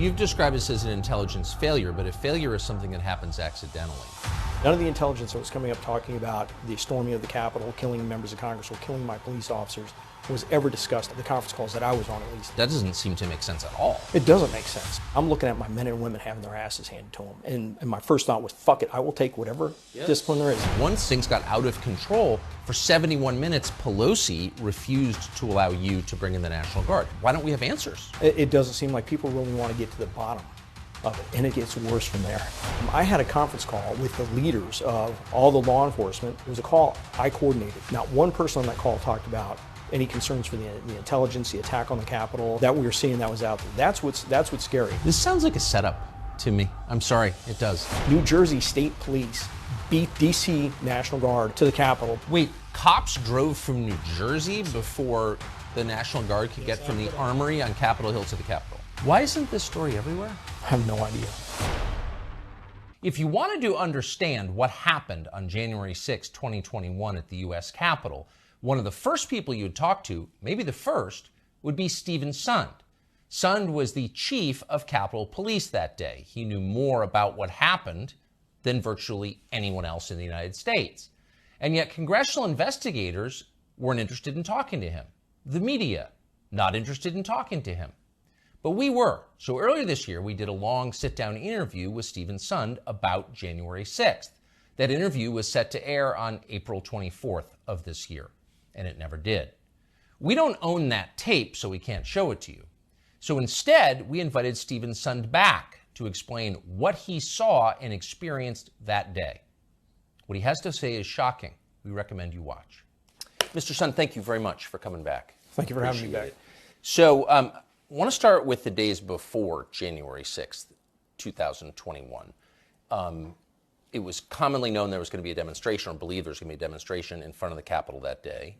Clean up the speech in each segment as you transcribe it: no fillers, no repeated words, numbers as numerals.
You've described this as an intelligence failure, but a failure is something that happens accidentally. None of the intelligence that was coming up talking about the storming of the Capitol, killing members of Congress, or killing my police officers was ever discussed at the conference calls that I was on, at least. That doesn't seem to make sense at all. It doesn't make sense. I'm looking at my men and women having their asses handed to them, and my first thought was, fuck it, I will take whatever discipline there is. Once things got out of control, for 71 minutes, Pelosi refused to allow you to bring in the National Guard. Why don't we have answers? It doesn't seem like people really want to get to the bottom of it, and it gets worse from there. I had a conference call with the leaders of all the law enforcement. It was a call I coordinated. Not one person on that call talked about any concerns for the intelligence, the attack on the Capitol that we were seeing that was out there. That's what's scary. This sounds like a setup to me. I'm sorry, it does. New Jersey State Police beat DC National Guard to the Capitol. Wait, cops drove from New Jersey before the National Guard could get from the Armory on Capitol Hill to the Capitol? Why isn't this story everywhere? I have no idea. If you wanted to understand what happened on January 6, 2021 at the U.S. Capitol, one of the first people you'd talk to, maybe the first, would be Steven Sund. Sund was the chief of Capitol Police that day. He knew more about what happened than virtually anyone else in the United States. And yet congressional investigators weren't interested in talking to him. The media, not interested in talking to him. But we were. So earlier this year, we did a long sit-down interview with Steven Sund about January 6th. That interview was set to air on April 24th of this year, and it never did. We don't own that tape, so we can't show it to you. So instead, we invited Steven Sund back to explain what he saw and experienced that day. What he has to say is shocking. We recommend you watch. Mr. Sund, thank you very much for coming back. Thank you for having me back. So I want to start with the days before January 6th, 2021. It was commonly known there was going to be a demonstration, or believed there was going to be a demonstration in front of the Capitol that day.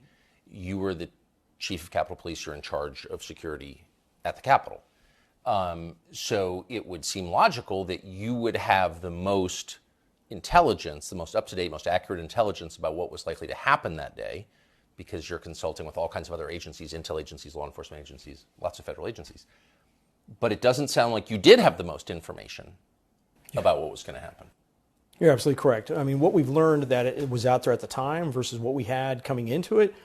You were the chief of Capitol Police. You're in charge of security at the Capitol. So it would seem logical that you would have the most intelligence, the most up-to-date, most accurate intelligence about what was likely to happen that day, because you're consulting with all kinds of other agencies, intel agencies, law enforcement agencies, lots of federal agencies. But it doesn't sound like you did have the most information about what was going to happen. You're absolutely correct. I mean, what we've learned that it was out there at the time versus what we had coming into it,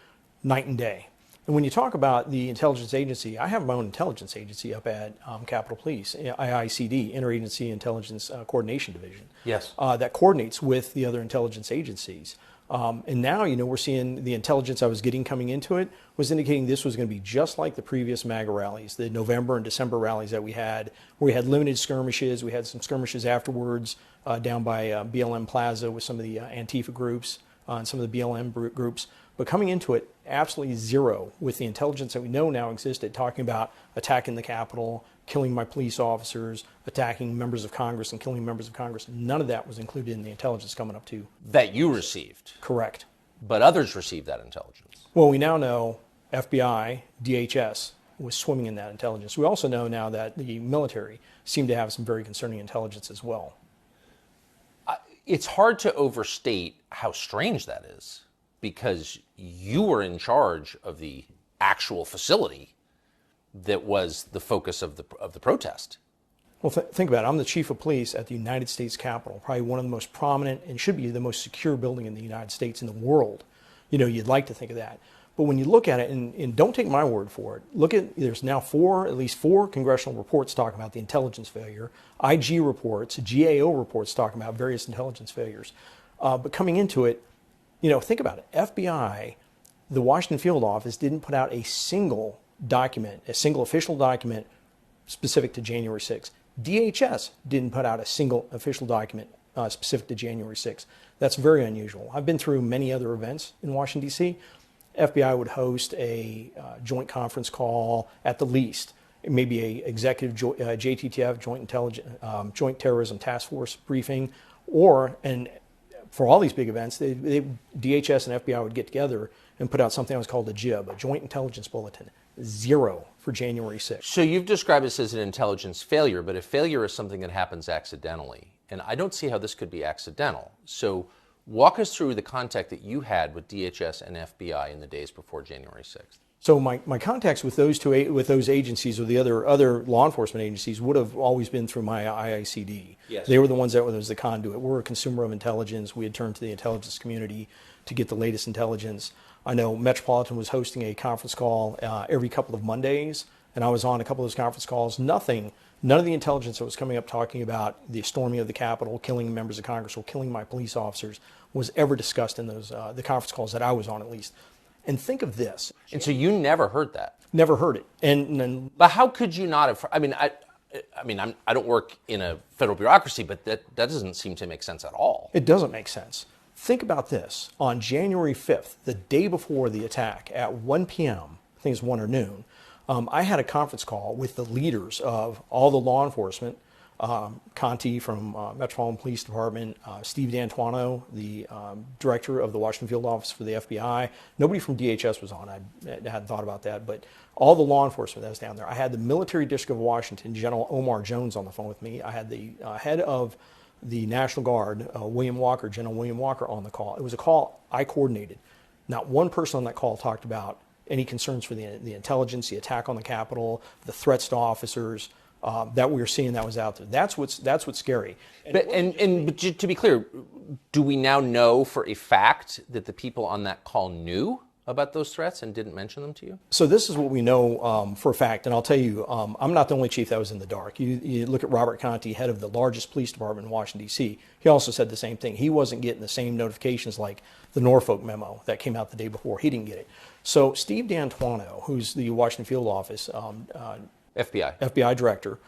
night and day. And when you talk about the intelligence agency, I have my own intelligence agency up at Capitol Police, IICD, Interagency Intelligence Coordination Division. Yes. That coordinates with the other intelligence agencies. And now, we're seeing the intelligence I was getting coming into it was indicating this was going to be just like the previous MAGA rallies, the November and December rallies that we had, where we had limited skirmishes. We had some skirmishes afterwards down by BLM Plaza with some of the Antifa groups and some of the BLM groups. But coming into it, absolutely zero with the intelligence that we know now existed, talking about attacking the Capitol, killing my police officers, attacking members of Congress and killing members of Congress. None of that was included in the intelligence coming up to. That you received. Correct. But others received that intelligence. Well, we now know FBI, DHS was swimming in that intelligence. We also know now that the military seemed to have some very concerning intelligence as well. It's hard to overstate how strange that is, because you were in charge of the actual facility that was the focus of the protest. Well, think about it. I'm the chief of police at the United States Capitol, probably one of the most prominent and should be the most secure building in the United States, in the world. You'd like to think of that. But when you look at it, and don't take my word for it, there's now at least four congressional reports talking about the intelligence failure, IG reports, GAO reports talking about various intelligence failures. But coming into it, think about it. FBI, the Washington Field Office didn't put out a single document, a single official document specific to January 6th. DHS didn't put out a single official document specific to January 6th. That's very unusual. I've been through many other events in Washington, D.C. FBI would host a joint conference call at the least, maybe a executive JTTF, Joint Terrorism Task Force briefing, and for all these big events, DHS and FBI would get together and put out something that was called a JIB, a Joint Intelligence Bulletin. Zero for January 6th. So you've described this as an intelligence failure, but a failure is something that happens accidentally. And I don't see how this could be accidental. So walk us through the contact that you had with DHS and FBI in the days before January 6th. So my contacts with those agencies or the other law enforcement agencies would have always been through my IICD. Yes. They were the ones that was the conduit. We're a consumer of intelligence. We had turned to the intelligence community to get the latest intelligence. I know Metropolitan was hosting a conference call every couple of Mondays, and I was on a couple of those conference calls. None of the intelligence that was coming up talking about the storming of the Capitol, killing members of Congress, or killing my police officers was ever discussed in those the conference calls that I was on, at least. And think of this. And so you never heard that? Never heard it. And But how could you not have? I don't work in a federal bureaucracy, but that doesn't seem to make sense at all. It doesn't make sense. Think about this. On January 5th, the day before the attack, at 1 p.m., I think it's 1 or noon, I had a conference call with the leaders of all the law enforcement, Conti from Metropolitan Police Department, Steve D'Antuono, the director of the Washington Field Office for the FBI. Nobody from DHS was on. I hadn't thought about that, but all the law enforcement that was down there. I had the Military District of Washington, General Omar Jones, on the phone with me. I had the head of the National Guard, General William Walker, on the call. It was a call I coordinated. Not one person on that call talked about any concerns for the intelligence, the attack on the Capitol, the threats to officers that we were seeing that was out there. That's what's scary. But to be clear, do we now know for a fact that the people on that call knew about those threats and didn't mention them to you? So this is what we know for a fact, and I'll tell you, I'm not the only chief that was in the dark. You look at Robert Conti, head of the largest police department in Washington, D.C. He also said the same thing. He wasn't getting the same notifications like the Norfolk memo that came out the day before. He didn't get it. So Steve D'Antuono, who's the Washington Field Office FBI director,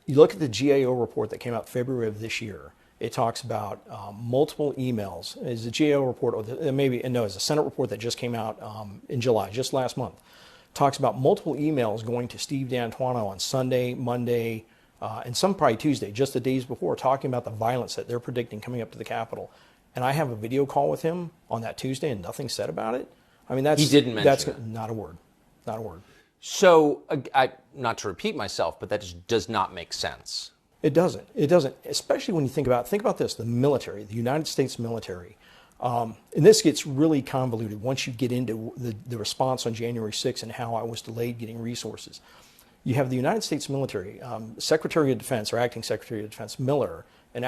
you look at the GAO report that came out February of this year. It talks about multiple emails. Is the GAO report, or it's a Senate report that just came out in July, just last month. Talks about multiple emails going to Steve D'Antuono on Sunday, Monday, and some probably Tuesday, just the days before, talking about the violence that they're predicting coming up to the Capitol. And I have a video call with him on that Tuesday, and nothing said about it. I mean, he didn't mention it. Not a word, not a word. So, not to repeat myself, but that just does not make sense. It doesn't. It doesn't, especially when you think about this, the military, the United States military. And this gets really convoluted once you get into the response on January 6th and how I was delayed getting resources. You have the United States military, Secretary of Defense, or Acting Secretary of Defense Miller, and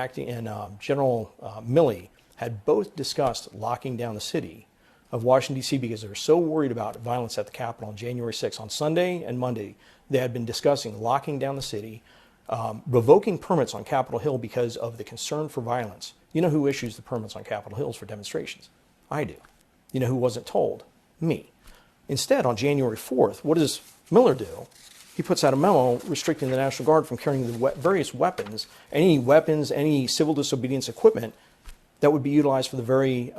General Milley had both discussed locking down the city of Washington, D.C. because they were so worried about violence at the Capitol on January 6th. On Sunday and Monday, they had been discussing locking down the city, revoking permits on Capitol Hill because of the concern for violence. You know who issues the permits on Capitol Hills for demonstrations? I do. You know who wasn't told? Me. Instead, on January 4th, what does Miller do? He puts out a memo restricting the National Guard from carrying the various weapons, any civil disobedience equipment that would be utilized for the very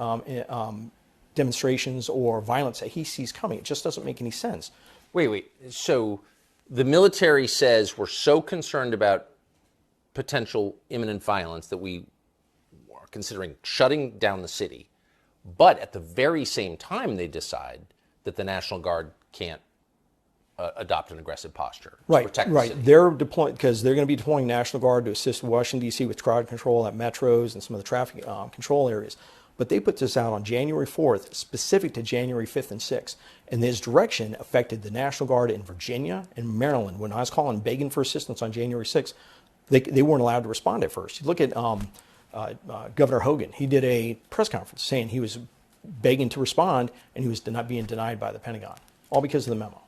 demonstrations or violence that he sees coming. It just doesn't make any sense. Wait. So the military says we're so concerned about potential imminent violence that we are considering shutting down the city, but at the very same time they decide that the National Guard can't adopt an aggressive posture to protect the city. They're deploying because they're going to be deploying National Guard to assist Washington, D.C. with crowd control at metros and some of the traffic control areas. But they put this out on January 4th, specific to January 5th and 6th. And this direction affected the National Guard in Virginia and Maryland. When I was calling, begging for assistance on January 6th, they weren't allowed to respond at first. You look at Governor Hogan. He did a press conference saying he was begging to respond, and he was being denied by the Pentagon, all because of the memo.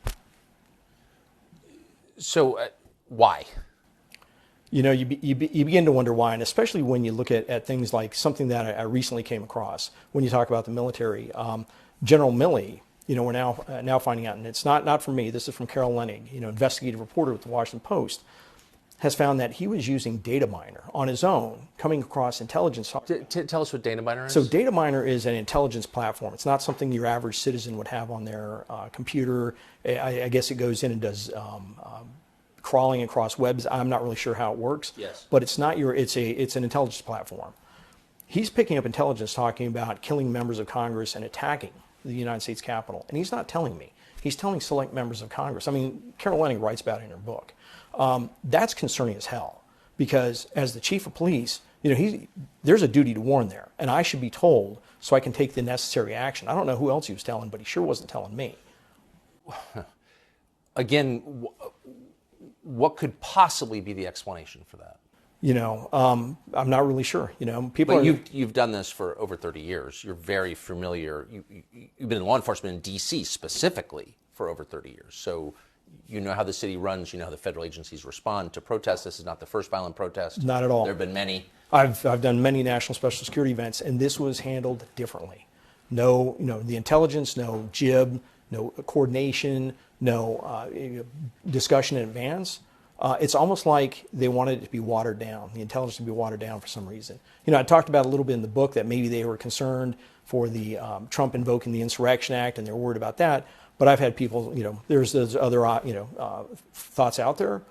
So why? You know, you begin to wonder why, and especially when you look at things like something that I recently came across when you talk about the military. General Milley, you know, we're now finding out, and it's not from me. This is from Carol Leonnig, you know, investigative reporter with the Washington Post, has found that he was using Dataminr on his own, coming across intelligence. Tell us what Dataminr is. So Dataminr is an intelligence platform. It's not something your average citizen would have on their computer. I guess it goes in and does crawling across webs. I'm not really sure how it works. Yes. But it's not it's an intelligence platform. He's picking up intelligence talking about killing members of Congress and attacking the United States Capitol. And he's not telling me. He's telling select members of Congress. I mean, Carol Leonnig writes about it in her book. That's concerning as hell, because as the chief of police, you know, there's a duty to warn there, and I should be told so I can take the necessary action. I don't know who else he was telling, but he sure wasn't telling me. again, what could possibly be the explanation for that? I'm not really sure. People But are. you've done this for over 30 years. You're very familiar. You've been in law enforcement in D.C. specifically for over 30 years. So you know how the city runs. You know how the federal agencies respond to protests. This is not the first violent protest. Not at all. There have been many. I've done many national special security events, and this was handled differently. No, the intelligence, no jib, no coordination, no discussion in advance. It's almost like they wanted it to be watered down, the intelligence to be watered down for some reason. I talked about a little bit in the book that maybe they were concerned for the Trump invoking the Insurrection Act, and they're worried about that. But I've had people, there's other, thoughts out there.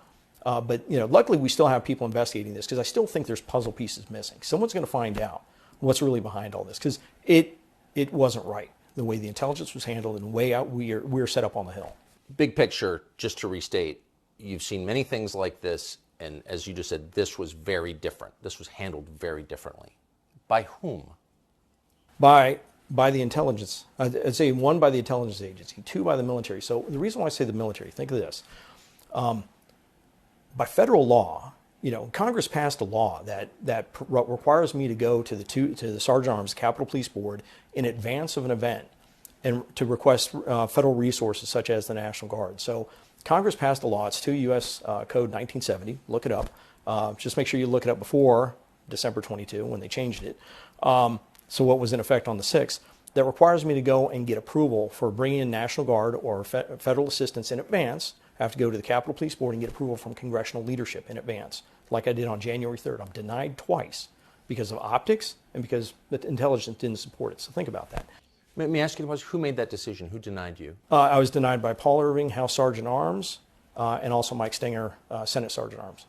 But luckily we still have people investigating this because I still think there's puzzle pieces missing. Someone's going to find out what's really behind all this because it wasn't right the way the intelligence was handled and the way out we're set up on the Hill. Big picture, just to restate, you've seen many things like this, and as you just said, this was very different. This was handled very differently. By whom? By the intelligence. I'd say one, by the intelligence agency, two, by the military. So the reason why I say the military, think of this. By federal law, Congress passed a law that requires me to go to the Sergeant Arms Capitol Police Board in advance of an event and to request federal resources such as the National Guard. So Congress passed a law. It's 2 U.S. Code 1970. Look it up. Just make sure you look it up before December 22 when they changed it. So what was in effect on the 6th, that requires me to go and get approval for bringing in National Guard or federal assistance in advance. I have to go to the Capitol Police Board and get approval from congressional leadership in advance, like I did on January 3rd. I'm denied twice because of optics and because the intelligence didn't support it. So think about that. Let me ask you the question, who made that decision? Who denied you? I was denied by Paul Irving, House Sergeant Arms, and also Mike Stenger, Senate Sergeant Arms.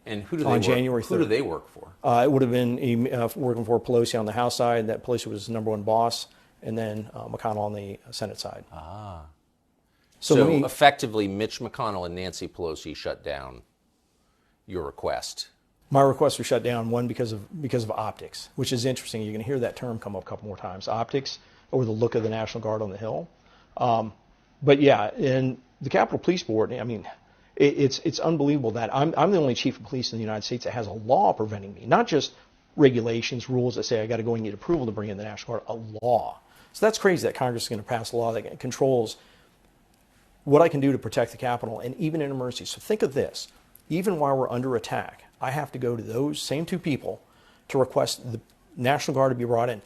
And who do they work for? It would have been working for Pelosi on the House side. That Pelosi was the number one boss, and then McConnell on the Senate side. So effectively, Mitch McConnell and Nancy Pelosi shut down your request. My request was shut down, one, because of optics, which is interesting. You're going to hear that term come up a couple more times. Optics, or the look of the National Guard on the Hill. But yeah, in the Capitol Police Board, I mean, it's unbelievable that I'm the only chief of police in the United States that has a law preventing me, not just regulations, rules that say I got to go and get approval to bring in the National Guard, a law. So that's crazy that Congress is going to pass a law that controls what I can do to protect the Capitol, and even in emergencies. So think of this. Even while we're under attack, I have to go to those same two people to request the National Guard to be brought in.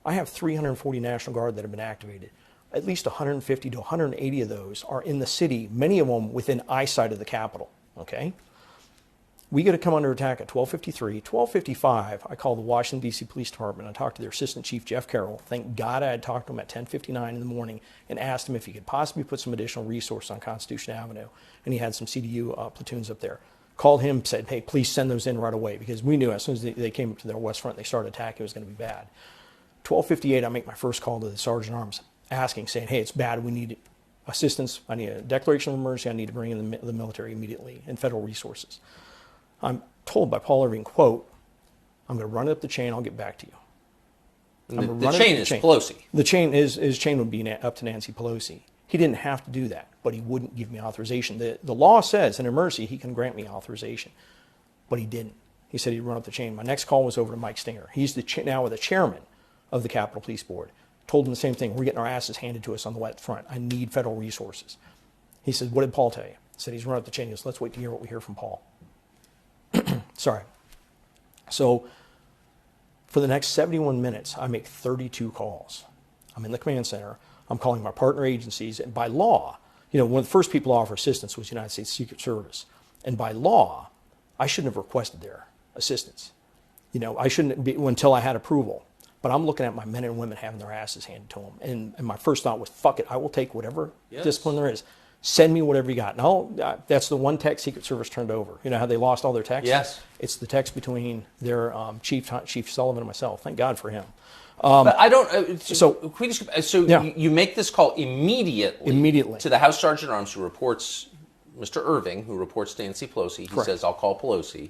I have 340 National Guard that have been activated. At least 150 to 180 of those are in the city, many of them within eyesight of the Capitol, okay? We get to come under attack at 12:53. 12:55, I called the Washington, D.C. Police Department. I talked to their Assistant Chief, Jeff Carroll. Thank God I had talked to him at 10:59 in the morning and asked him if he could possibly put some additional resource on Constitution Avenue. And he had some CDU platoons up there. Called him, said, hey, please send those in right away, because we knew as soon as they came up to their west front, they started attacking, it was going to be bad. 12:58, I make my first call to the Sergeant Arms, saying, hey, it's bad, we need assistance, I need a declaration of emergency, I need to bring in the military immediately and federal resources. I'm told by Paul Irving, quote, I'm going to run it up the chain, I'll get back to you. The chain is Pelosi. The chain his chain would be up to Nancy Pelosi. He didn't have to do that, but he wouldn't give me authorization. The law says in emergency he can grant me authorization, but he didn't. He said he'd run up the chain. My next call was over to Mike Stenger. He's now the chairman of the Capitol Police Board. Told him the same thing. We're getting our asses handed to us on the wet front. I need federal resources. He said, what did Paul tell you? I said, he's run up the chain. He goes, let's wait to hear what we hear from Paul. Sorry. So for the next 71 minutes, I make 32 calls. I'm in the command center. I'm calling my partner agencies. And by law, one of the first people to offer assistance was the United States Secret Service. And by law, I shouldn't have requested their assistance. I shouldn't be until I had approval. But I'm looking at my men and women having their asses handed to them. And my first thought was, fuck it, I will take whatever discipline there is. Send me whatever you got. And that's the one text Secret Service turned over. You know how they lost all their texts? Yes. It's the text between their Chief Sullivan and myself. Thank God for him. But I don't. You make this call immediately to the House Sergeant Arms, who reports Mr. Irving, who reports to Nancy Pelosi. He Correct. says, "I'll call Pelosi."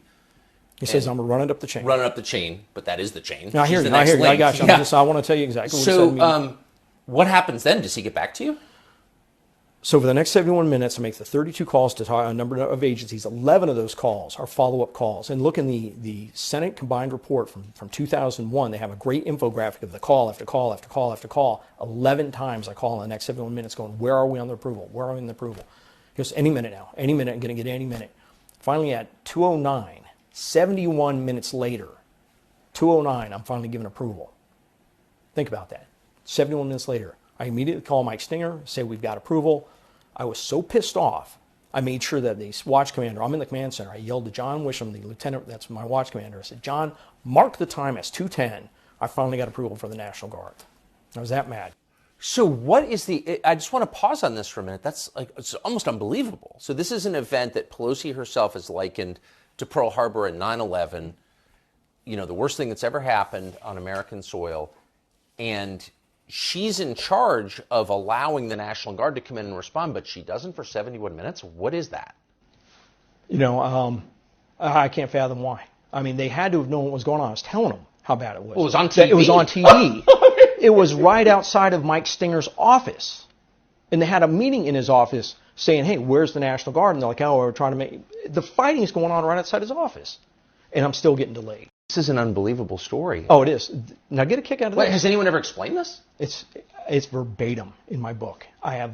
He says, "I'm gonna run it up the chain." Run it up the chain, but that is the chain. I hear you. I got you. I want to tell you exactly what he said to me. What happens then? Does he get back to you? So for the next 71 minutes, I make the 32 calls to a number of agencies. 11 of those calls are follow-up calls. And look in the Senate combined report from 2001. They have a great infographic of the call after call after call after call. 11 times I call in the next 71 minutes going, where are we on the approval? Where are we on the approval? Just any minute now. Any minute. I'm going to get any minute. Finally at 2:09, 71 minutes later, 2:09, I'm finally given approval. Think about that. 71 minutes later. I immediately call Mike Stinger, say we've got approval. I was so pissed off, I made sure that the watch commander, I'm in the command center, I yelled to John Wisham, the lieutenant, that's my watch commander. I said, John, mark the time as 2:10. I finally got approval for the National Guard. I was that mad. So what is I just want to pause on this for a minute. That's it's almost unbelievable. So this is an event that Pelosi herself has likened to Pearl Harbor and 9/11, the worst thing that's ever happened on American soil. And she's in charge of allowing the National Guard to come in and respond, but she doesn't for 71 minutes? What is that? I can't fathom why. I mean, they had to have known what was going on. I was telling them how bad it was. Well, it was on TV. It was on TV. It was right outside of Mike Stinger's office. And they had a meeting in his office saying, hey, where's the National Guard? And they're like, oh, we're trying to make... The fighting is going on right outside his office. And I'm still getting delayed. This is an unbelievable story. Oh, it is. Now get a kick out of this. Has anyone ever explained this? It's verbatim in my book. I have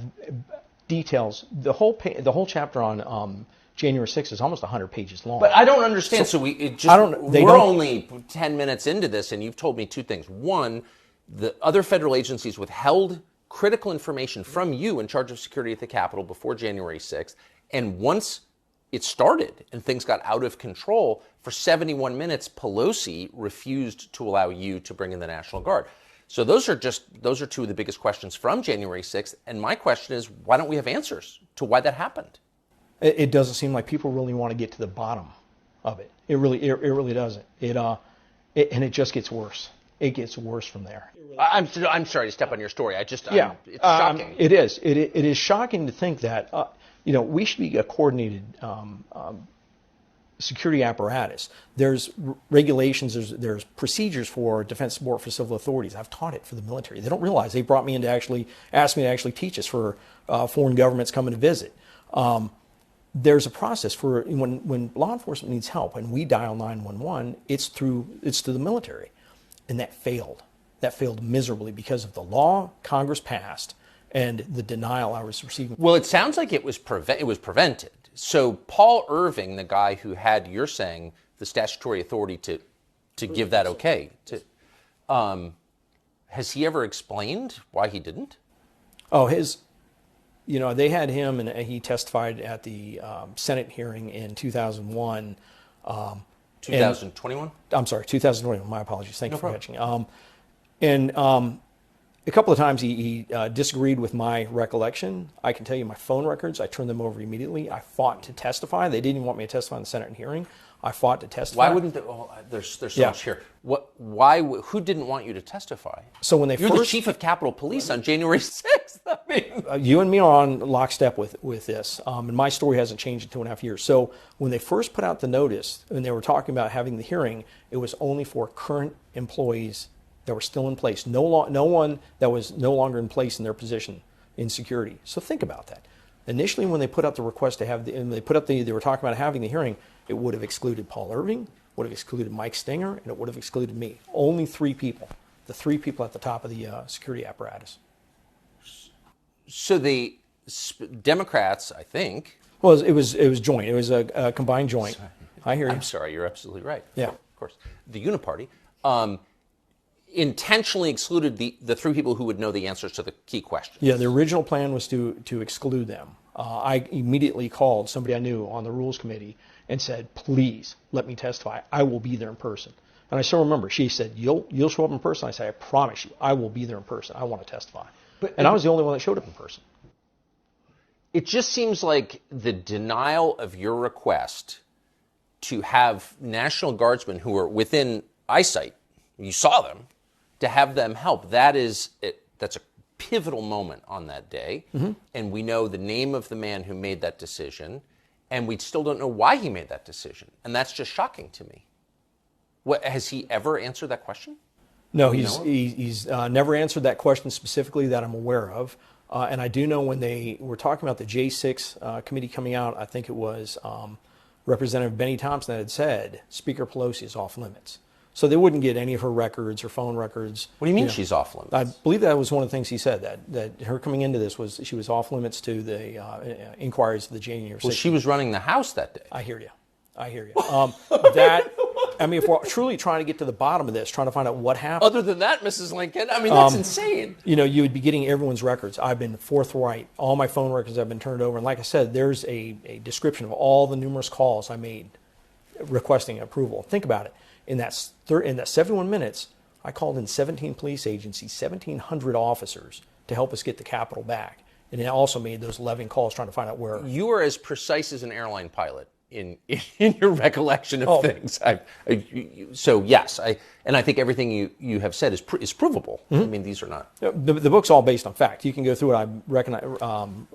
details. The whole chapter on January 6th is almost 100 pages long. But I don't understand. So we're only 10 minutes into this, and you've told me two things. One, the other federal agencies withheld critical information from you in charge of security at the Capitol before January 6th. And once it started and things got out of control, for 71 minutes, Pelosi refused to allow you to bring in the National Guard. So those are two of the biggest questions from January 6th. And my question is, why don't we have answers to why that happened? It doesn't seem like people really want to get to the bottom of it. It really doesn't. And it just gets worse. It gets worse from there. I'm sorry to step on your story. It's shocking. It is. It is shocking to think that we should be a coordinated security apparatus. There's regulations. There's procedures for defense support for civil authorities. I've taught it for the military. They don't realize they brought me in to ask me to actually teach this for foreign governments coming to visit. There's a process for when law enforcement needs help and we dial 911. It's to the military. And that failed. That failed miserably because of the law Congress passed and the denial I was receiving. Well, it sounds like it was prevented. So Paul Irving, the guy who had, you're saying, the statutory authority to give that okay, has he ever explained why he didn't? Oh, they had him and he testified at the Senate hearing in 2001. 2021? I'm sorry, 2021. My apologies. Thank you for catching. A couple of times he disagreed with my recollection. I can tell you my phone records. I turned them over immediately. I fought to testify. They didn't want me to testify in the Senate hearing. I fought to testify. Why wouldn't they? Oh, there's so much here. Why? Who didn't want you to testify? So when you're the chief of Capitol Police on January 6th. I mean, you and me are on lockstep with this, and my story hasn't changed in 2.5 years. So when they first put out the notice and they were talking about having the hearing, it was only for current employees that were still in place. No one that was no longer in place in their position in security. So think about that. Initially, when they put out the request to have, they were talking about having the hearing, it would have excluded Paul Irving, would have excluded Mike Stinger, and it would have excluded me. Only 3 people. The 3 people at the top of the security apparatus. So the Democrats, I think. Well, it was joint. It was a combined joint. Sorry. I hear you. I'm sorry. You're absolutely right. Yeah. Of course. The Uniparty intentionally excluded the 3 people who would know the answers to the key questions. Yeah, the original plan was to exclude them. I immediately called somebody I knew on the Rules Committee and said, please let me testify. I will be there in person. And I still remember, she said, you'll show up in person? I said, I promise you, I will be there in person. I want to testify. And I was the only one that showed up in person. It just seems like the denial of your request to have National Guardsmen who are within eyesight, you saw them, to have them help, that's a pivotal moment on that day. Mm-hmm. And we know the name of the man who made that decision, and we still don't know why he made that decision. And that's just shocking to me. Has he ever answered that question? No, he's never answered that question specifically that I'm aware of. And I do know when they were talking about the J6 committee coming out, I think it was Representative Benny Thompson that had said Speaker Pelosi is off limits. So they wouldn't get any of her records or phone records. What do you mean she's off limits? I believe that was one of the things he said, that her coming into this was she was off limits to the inquiries of the January 6th. Well, she was running the House that day. I hear you. I mean, if we're truly trying to get to the bottom of this, trying to find out what happened. Other than that, Mrs. Lincoln, I mean, that's insane. You know, you would be getting everyone's records. I've been forthright. All my phone records have been turned over. And like I said, there's a description of all the numerous calls I made requesting approval. Think about it. In that 71 minutes, I called in 17 police agencies, 1,700 officers to help us get the Capitol back. And I also made those 11 calls trying to find out where. You are as precise as an airline pilot in your recollection of things. So yes, I think everything you have said is provable. Mm-hmm. I mean, these are not. The book's all based on fact. You can go through it. I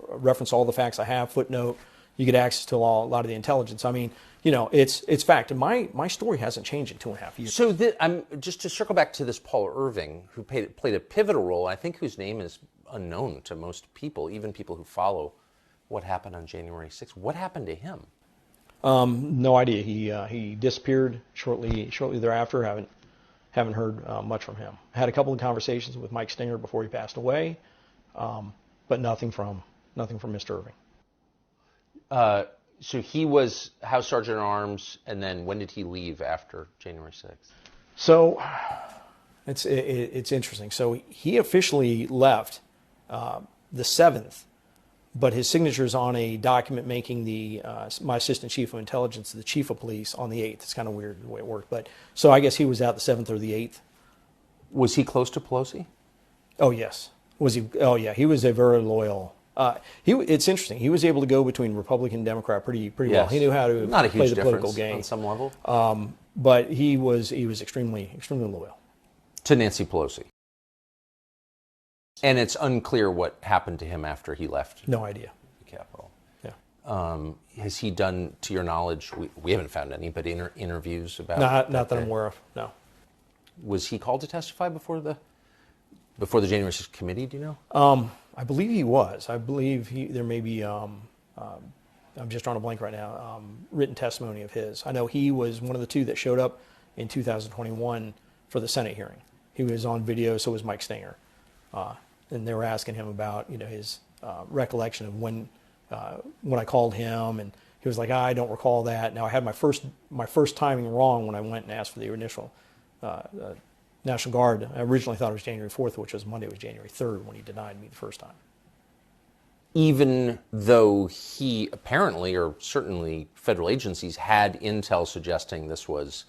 reference all the facts I have. Footnote. You get access to a lot of the intelligence. I mean, you know, it's fact. And my story hasn't changed in 2.5 years. So I'm just to circle back to this Paul Irving, who played a pivotal role. I think whose name is unknown to most people, even people who follow what happened on January 6th. What happened to him? No idea. He disappeared shortly thereafter. Haven't heard much from him. Had a couple of conversations with Mike Stinger before he passed away, but nothing from Mr. Irving. So he was House Sergeant at Arms, and then when did he leave after January 6th? So it's interesting. So he officially left the 7th. But his signature is on a document making my assistant chief of intelligence the chief of police on the 8th. It's kind of weird the way it worked. But so I guess he was out the 7th or the 8th. Was he close to Pelosi? Oh, yes. Was he? Oh, yeah. He was a very loyal. It's interesting. He was able to go between Republican and Democrat pretty well. He knew how to play the political game on some level. But he was extremely loyal to Nancy Pelosi. And it's unclear what happened to him after he left. No idea. The Capitol. Yeah. Has he done, to your knowledge, we haven't found any, but interviews about not that I'm aware of. No. Was he called to testify before the January 6th committee? Do you know? I believe he was. I believe there may be. I'm just drawing a blank right now. Written testimony of his. I know he was one of the two that showed up in 2021 for the Senate hearing. He was on video. So was Mike Stinger. And they were asking him about, his recollection of when I called him, and he was like, I don't recall that. Now I had my first timing wrong when I went and asked for the initial National Guard. I originally thought it was January 4th, which was Monday. It was January 3rd when he denied me the first time. Even though he apparently, or certainly federal agencies, had intel suggesting this was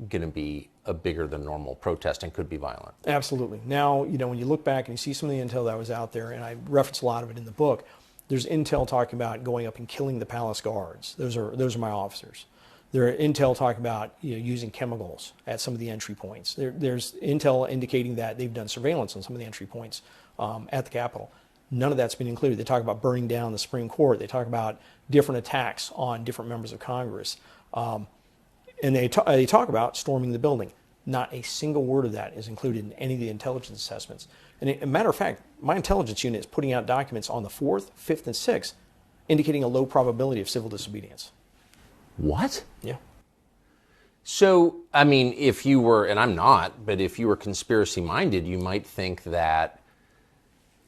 going to be a bigger than normal protest and could be violent. Absolutely. Now, when you look back and you see some of the intel that was out there, and I reference a lot of it in the book, there's intel talking about going up and killing the palace guards. Those are my officers. There are intel talking about using chemicals at some of the entry points. There's intel indicating that they've done surveillance on some of the entry points at the Capitol. None of that's been included. They talk about burning down the Supreme Court. They talk about different attacks on different members of Congress. And they talk about storming the building. Not a single word of that is included in any of the intelligence assessments. And a matter of fact, my intelligence unit is putting out documents on the 4th, 5th, and 6th indicating a low probability of civil disobedience. What? Yeah. So, I mean, if you were, and I'm not, but if you were conspiracy minded, you might think that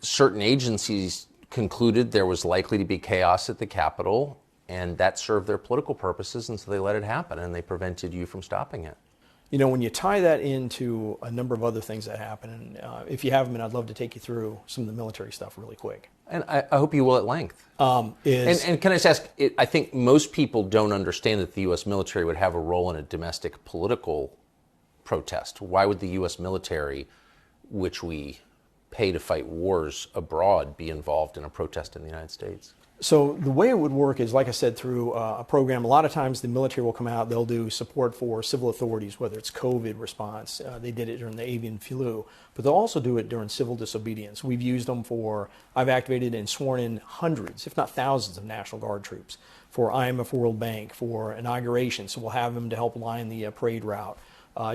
certain agencies concluded there was likely to be chaos at the Capitol, and that served their political purposes, and so they let it happen, and they prevented you from stopping it. When you tie that into a number of other things that happen, and if you haven't been, I'd love to take you through some of the military stuff really quick. And I hope you will at length. And can I just ask, I think most people don't understand that the U.S. military would have a role in a domestic political protest. Why would the U.S. military, which we pay to fight wars abroad, be involved in a protest in the United States? So the way it would work is, like I said, through a program. A lot of times the military will come out, they'll do support for civil authorities, whether it's COVID response. They did it during the avian flu, but they'll also do it during civil disobedience. We've used them I've activated and sworn in hundreds, if not thousands, of National Guard troops for IMF World Bank, for inauguration. So we'll have them to help line the parade route.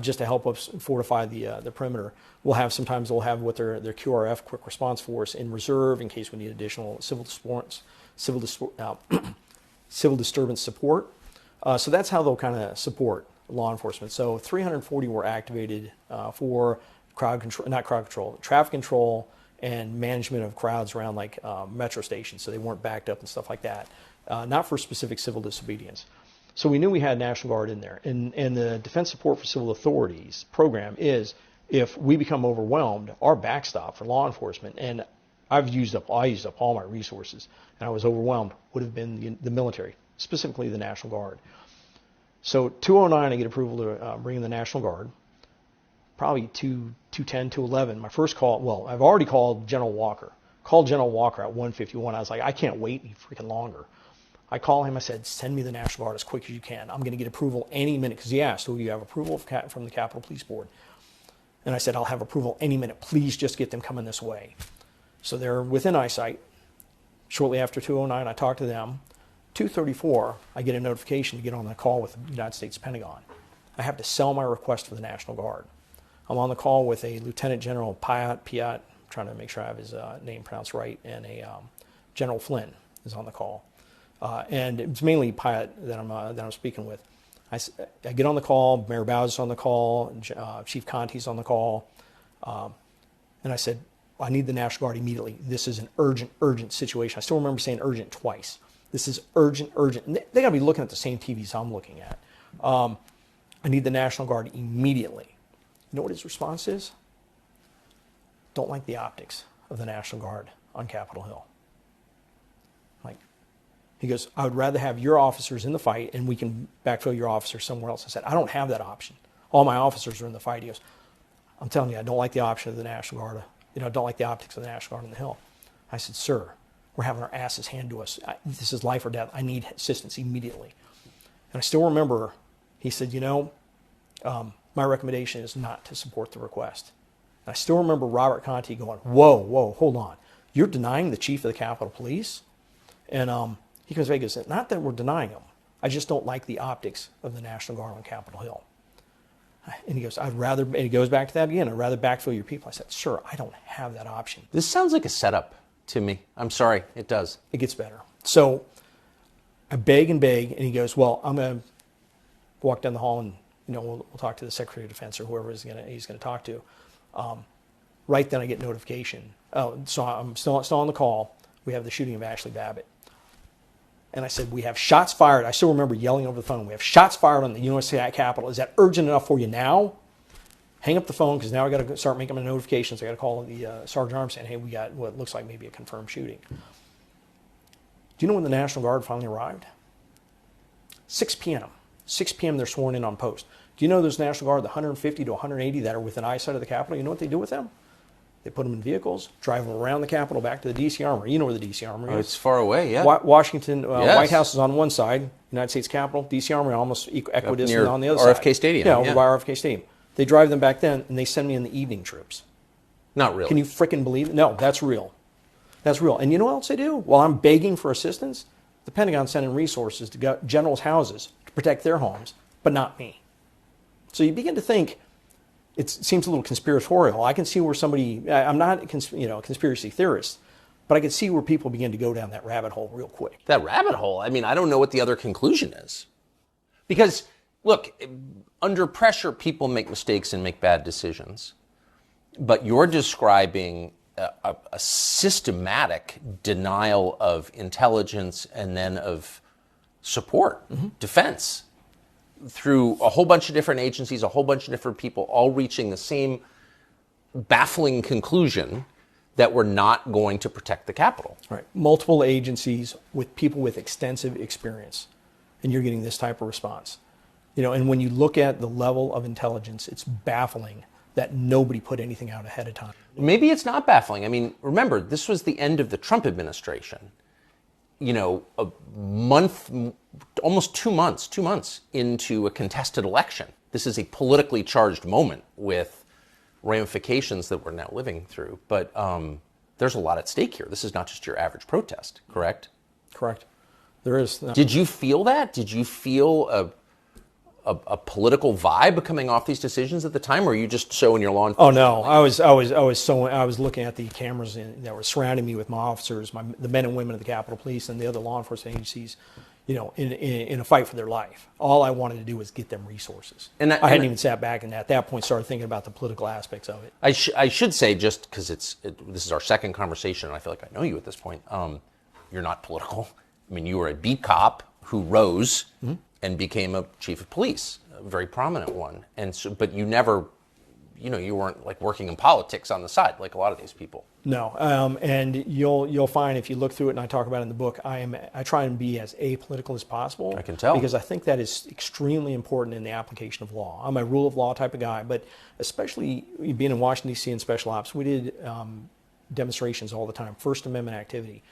just to help us fortify the perimeter. Sometimes they'll have what their QRF, quick response force, in reserve in case we need additional civil disturbance support. So that's how they'll kind of support law enforcement. So 340 were activated for traffic control and management of crowds around like metro stations, so they weren't backed up and stuff like that. Not for specific civil disobedience. So we knew we had National Guard in there. And the Defense Support for Civil Authorities program is, if we become overwhelmed, our backstop for law enforcement, and I used up all my resources, and I was overwhelmed, would have been the military, specifically the National Guard. So 209, I get approval to bring in the National Guard. Probably 210, 211. My first call, well, I've already called General Walker. Called General Walker at 1:51. I was like, I can't wait any freaking longer. I call him. I said, send me the National Guard as quick as you can. I'm going to get approval any minute. Because he asked, do you have approval from the Capitol Police Board? And I said, I'll have approval any minute. Please just get them coming this way. So they're within eyesight. Shortly after 209, I talk to them. 2:34, I get a notification to get on the call with the United States Pentagon. I have to sell my request for the National Guard. I'm on the call with a Lieutenant General Piat, I'm trying to make sure I have his name pronounced right, and a General Flynn is on the call. And it's mainly Piat that I'm speaking with. I get on the call, Mayor Bowes is on the call, Chief Conti's on the call, and I said, I need the National Guard immediately. This is an urgent situation. I still remember saying urgent twice. This is urgent. And they got to be looking at the same TVs I'm looking at. I need the National Guard immediately. You know what his response is? Don't like the optics of the National Guard on Capitol Hill. He goes, I would rather have your officers in the fight and we can backfill your officers somewhere else. I said, I don't have that option. All my officers are in the fight. He goes, I'm telling you, I don't like the option of the National Guard. I don't like the optics of the National Guard on the Hill. I said, sir, we're having our asses handed to us. This is life or death. I need assistance immediately. And I still remember, he said, my recommendation is not to support the request. And I still remember Robert Conti going, whoa, hold on. You're denying the chief of the Capitol Police? And he comes back and says, not that we're denying him. I just don't like the optics of the National Guard on Capitol Hill. And he goes, and he goes back to that again, I'd rather backfill your people. I said, sir, I don't have that option. This sounds like a setup to me. I'm sorry, it does. It gets better. So I beg, and he goes, well, I'm going to walk down the hall and we'll talk to the Secretary of Defense or whoever he's going to talk to. Right then I get notification. Oh, so I'm still on the call. We have the shooting of Ashley Babbitt. And I said, we have shots fired. I still remember yelling over the phone. We have shots fired on the U.S. Capitol. Is that urgent enough for you now? Hang up the phone, because now I got to start making my notifications. I got to call the Sergeant Arms saying, hey, we got what looks like maybe a confirmed shooting. Do you know when the National Guard finally arrived? 6 p.m. 6 p.m. they're sworn in on post. Do you know those National Guard, the 150 to 180 that are within eyesight of the Capitol? You know what they do with them? They put them in vehicles, drive them around the Capitol back to the D.C. Armory. You know where the D.C. Armory is. It's far away, yeah. Washington, yes. White House is on one side, United States Capitol. D.C. Armory almost equidistant on the other RFK side. RFK Stadium. Yeah, over by RFK Stadium. They drive them back then, and they send me in the evening troops. Not really. Can you frickin' believe it? No, that's real. That's real. And you know what else they do? While I'm begging for assistance, the Pentagon sending resources to generals' houses to protect their homes, but not me. So you begin to think, it seems a little conspiratorial. I can see where I'm not a conspiracy theorist, but I can see where people begin to go down that rabbit hole real quick. That rabbit hole? I mean, I don't know what the other conclusion is. Because, look, under pressure, people make mistakes and make bad decisions. But you're describing a systematic denial of intelligence and then of support, defense, through a whole bunch of different agencies, a whole bunch of different people, all reaching the same baffling conclusion that we're not going to protect the Capitol. Right. Multiple agencies with people with extensive experience, and you're getting this type of response. And when you look at the level of intelligence, it's baffling that nobody put anything out ahead of time. Maybe it's not baffling. I mean, remember, this was the end of the Trump administration. A month, almost 2 months into a contested election. This is a politically charged moment with ramifications that we're now living through. But there's a lot at stake here. This is not just your average protest, correct? Correct. There is. Did you feel that? Did you feel a political vibe coming off these decisions at the time, or were you just so in your law Oh enforcement? no, I was looking at the cameras that were surrounding me with my officers, the men and women of the Capitol Police and the other law enforcement agencies, in a fight for their life. All I wanted to do was get them resources. I hadn't even sat back and at that point started thinking about the political aspects of it. I should say, just because this is our second conversation, and I feel like I know you at this point. You're not political. I mean, you were a beat cop who rose and became a chief of police, a very prominent one. And so, but you never, you weren't like working in politics on the side like a lot of these people. No, and you'll find if you look through it, and I talk about it in the book, I try and be as apolitical as possible. I can tell. Because I think that is extremely important in the application of law. I'm a rule of law type of guy, but especially being in Washington, D.C. in special ops, we did demonstrations all the time, First Amendment activity.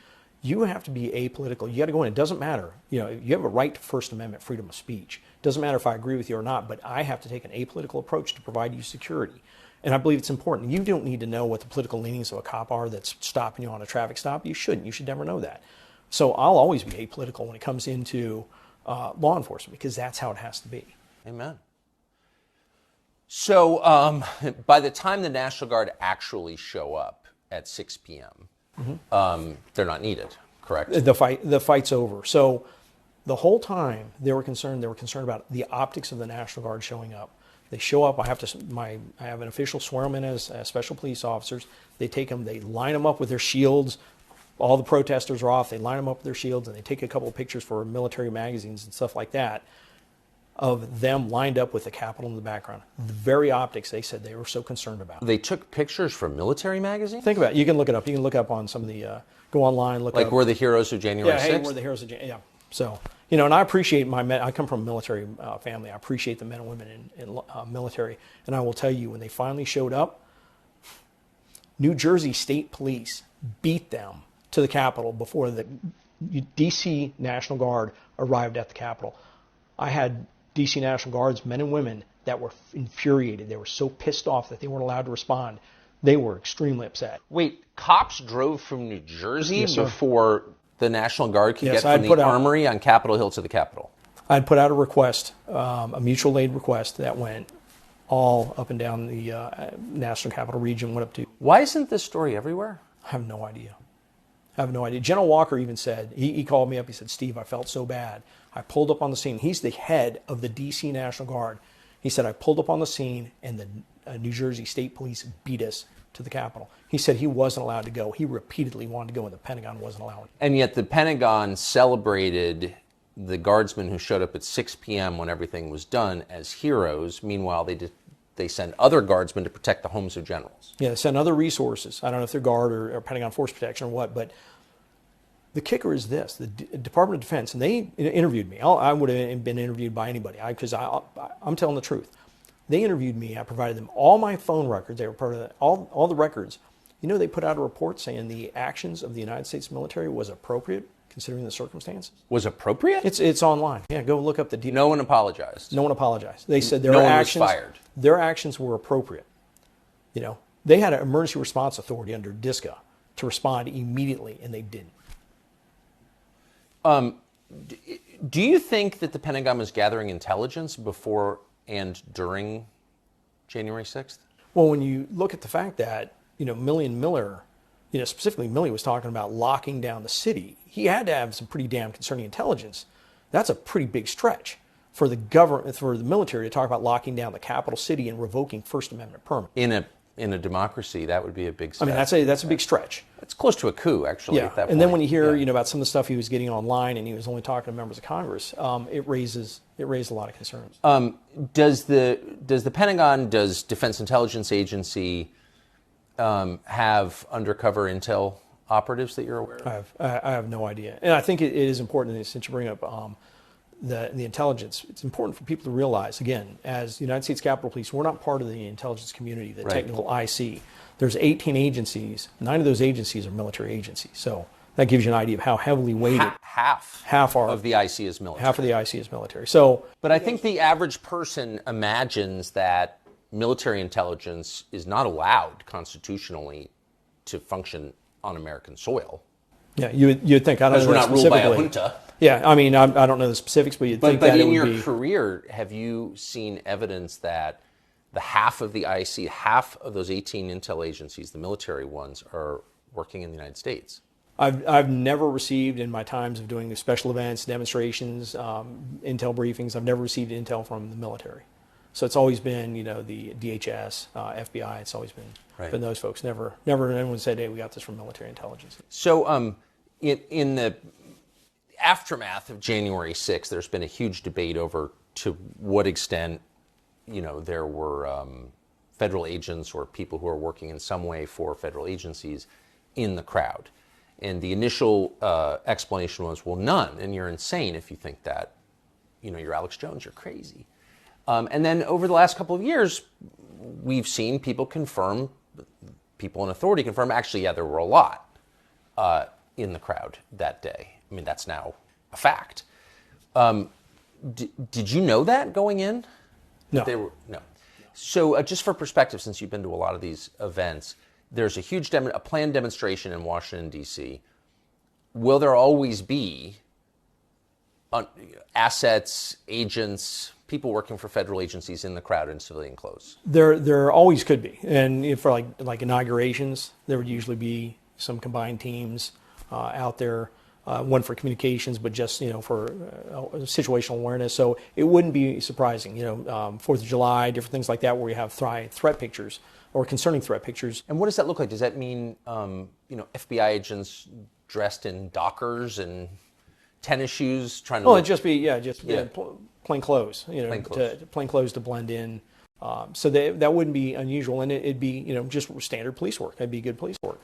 You have to be apolitical. You got to go in. It doesn't matter. You have a right to First Amendment freedom of speech. It doesn't matter if I agree with you or not, but I have to take an apolitical approach to provide you security. And I believe it's important. You don't need to know what the political leanings of a cop are that's stopping you on a traffic stop. You shouldn't. You should never know that. So I'll always be apolitical when it comes into law enforcement because that's how it has to be. Amen. So by the time the National Guard actually show up at 6 p.m., they're not needed, correct? The fight's over. So the whole time they were concerned about the optics of the National Guard showing up. They show up. I have an official swear them in as special police officers. They take them. They line them up with their shields. All the protesters are off. They line them up with their shields, and they take a couple of pictures for military magazines and stuff like that of them lined up with the Capitol in the background. The very optics they said they were so concerned about. They took pictures from military magazines? Think about it. You can look it up. You can look up on some of the, go online, look like up. we're the heroes of January 6th? Yeah, hey, we're the heroes of January. Yeah. So, and I appreciate I come from a military family. I appreciate the men and women in military. And I will tell you, when they finally showed up, New Jersey State Police beat them to the Capitol before the D.C. National Guard arrived at the Capitol. I had D.C. National Guards, men and women, that were infuriated. They were so pissed off that they weren't allowed to respond. They were extremely upset. Wait, cops drove from New Jersey Yes, sir. before the National Guard could Yes, get from I'd put the out- Armory on Capitol Hill to the Capitol? I'd put out a request, a mutual aid request that went all up and down the National Capital Region, went up to... Why isn't this story everywhere? I have no idea. General Walker even said, he called me up, he said, Steve, I felt so bad. I pulled up on the scene. He's the head of the D.C. National Guard. He said, I pulled up on the scene and the New Jersey State Police beat us to the Capitol. He said he wasn't allowed to go. He repeatedly wanted to go and the Pentagon wasn't allowing him. And yet the Pentagon celebrated the guardsmen who showed up at 6 p.m. when everything was done as heroes. Meanwhile, they send other guardsmen to protect the homes of generals. Yeah, they send other resources. I don't know if they're Guard or Pentagon Force Protection or what, but the kicker is this. The Department of Defense, and they interviewed me. I would have been interviewed by anybody because I'm telling the truth. They interviewed me. I provided them all my phone records. They were part of all the records. They put out a report saying the actions of the United States military was appropriate considering the circumstances. Was appropriate? It's online. Yeah, go look up the No one apologized. No one apologized. They said No one was fired. Their actions were appropriate. They had an emergency response authority under DISCA to respond immediately, and they didn't. Do you think that the Pentagon was gathering intelligence before and during January 6th? Well, when you look at the fact that, Milley and Miller, specifically Milley was talking about locking down the city, he had to have some pretty damn concerning intelligence. That's a pretty big stretch for the government, for the military to talk about locking down the capital city and revoking First Amendment permit. In a democracy, that would be a big step. I mean, that's a big stretch. It's close to a coup, actually, Yeah, at that point. and then when you hear, about some of the stuff he was getting online, and he was only talking to members of Congress, it raised a lot of concerns. Does the Pentagon, does Defense Intelligence Agency have undercover intel operatives that you're aware of? I have no idea, and I think it is important, since you bring up the intelligence. It's important for people to realize, again, as the United States Capitol Police, we're not part of the intelligence community, the Right. technical IC. There's 18 agencies. 9 of those agencies are military agencies. So that gives you an idea of how heavily weighted Half of the IC is military. half of the IC is military. So, But I think the average person imagines that military intelligence is not allowed constitutionally to function on American soil. Yeah, you'd think, I don't know Because we're that not ruled by a specifically. junta. Yeah, I mean, I don't know the specifics, but you'd think But that it in would your be. career, have you seen evidence that the half of the IC, half of those 18 intel agencies, the military ones, are working in the United States? I've never received, in my times of doing the special events, demonstrations, intel briefings, I've never received intel from the military. So it's always been, the DHS, FBI. It's always been those folks. Never anyone said, "Hey, we got this from military intelligence." So, in the aftermath of January 6th, there's been a huge debate over to what extent, there were federal agents or people who are working in some way for federal agencies in the crowd. And the initial explanation was, well, none, and you're insane if you think that. You're Alex Jones, you're crazy. And then over the last couple of years, we've seen people in authority confirm, actually, yeah, there were a lot in the crowd that day. I mean, that's now a fact. Did you know that going in? No. No. So just for perspective, since you've been to a lot of these events, there's a huge a planned demonstration in Washington, D.C. Will there always be assets, agents, people working for federal agencies in the crowd in civilian clothes? There always could be, and for like inaugurations, there would usually be some combined teams out there. One for communications, but just for situational awareness. So it wouldn't be surprising. 4th of July, different things like that, where you have threat pictures or concerning threat pictures. And what does that look like? Does that mean FBI agents dressed in Dockers and tennis shoes trying to? Well, it'd just be plain clothes. Plain clothes to blend in. So that wouldn't be unusual, and it'd be just standard police work. That'd be good police work.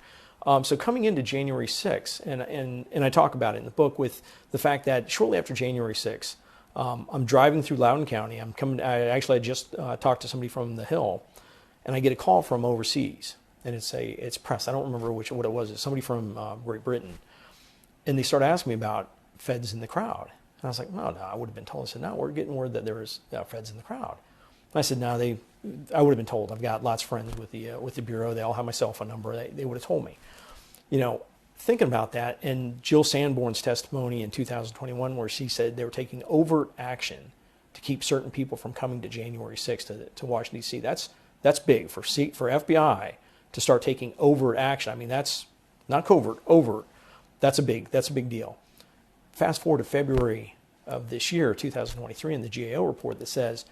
So coming into January 6th, and I talk about it in the book, with the fact that shortly after January 6th, I'm driving through Loudoun County. I just talked to somebody from the Hill, and I get a call from overseas, and it's press. I don't remember what it was. It's somebody from Great Britain, and they started asking me about feds in the crowd. And I was like, no, I would have been told. I said, no, we're getting word that there was feds in the crowd. And I said, no, I would have been told. I've got lots of friends with the Bureau. They all have my cell phone number. They would have told me. Thinking about that, and Jill Sanborn's testimony in 2021, where she said they were taking overt action to keep certain people from coming to January 6th to Washington, D.C. That's big for FBI to start taking overt action. I mean, that's not covert, overt. That's a big deal. Fast forward to February of this year, 2023, in the GAO report that says